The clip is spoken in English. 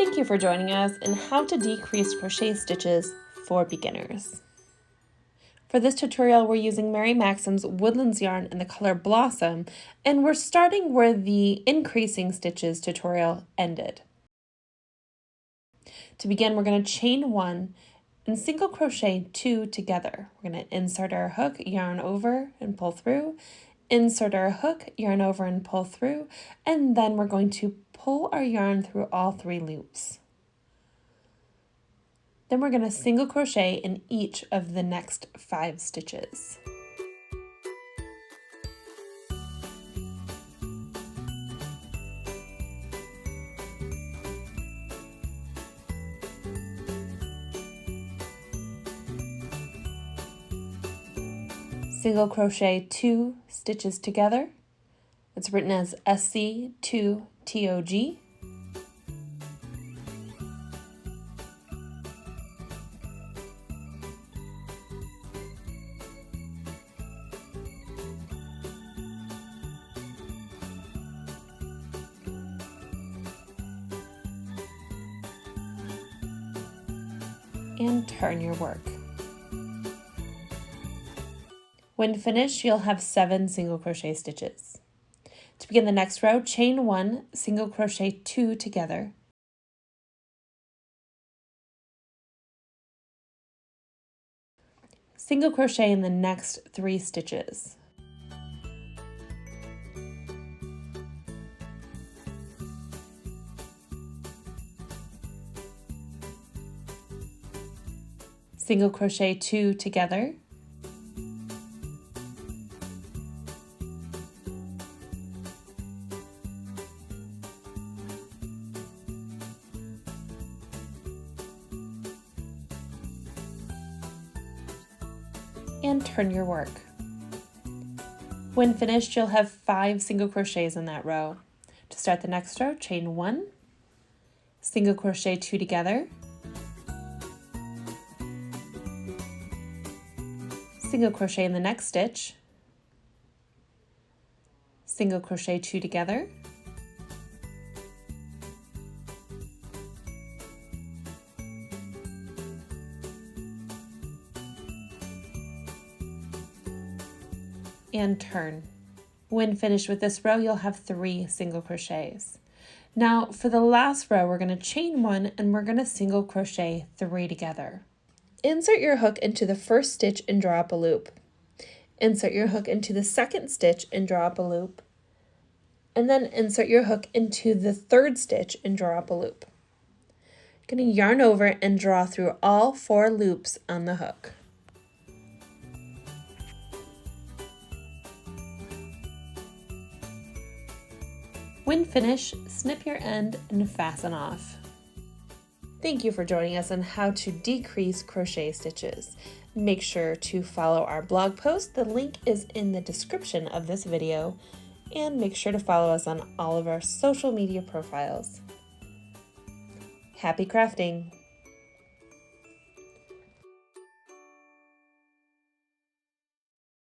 Thank you for joining us in How to Decrease Crochet Stitches for Beginners. For this tutorial, we're using Mary Maxim's Woodlands yarn in the color Blossom, and we're starting where the Increasing Stitches tutorial ended. To begin, we're going to chain 1 and single crochet 2 together. We're going to insert our hook, yarn over and pull through, insert our hook, yarn over and pull through, and then we're going to pull our yarn through all 3 loops. Then we're going to single crochet in each of the next 5 stitches. Single crochet 2 stitches together. It's written as SC2TOG. And turn your work. When finished, you'll have 7 single crochet stitches. To begin the next row, chain 1, single crochet 2 together. Single crochet in the next 3 stitches. Single crochet 2 together. And turn your work. When finished, you'll have 5 single crochets in that row. To start the next row, chain 1, single crochet 2 together, single crochet in the next stitch, single crochet 2 together, and turn. When finished with this row, you'll have 3 single crochets. Now for the last row, we're going to chain 1 and we're going to single crochet 3 together. Insert your hook into the first stitch and draw up a loop. Insert your hook into the second stitch and draw up a loop. And then insert your hook into the third stitch and draw up a loop. You're going to yarn over and draw through all 4 loops on the hook. When finished, snip your end and fasten off. Thank you for joining us on how to decrease crochet stitches. Make sure to follow our blog post. The link is in the description of this video. And make sure to follow us on all of our social media profiles. Happy crafting!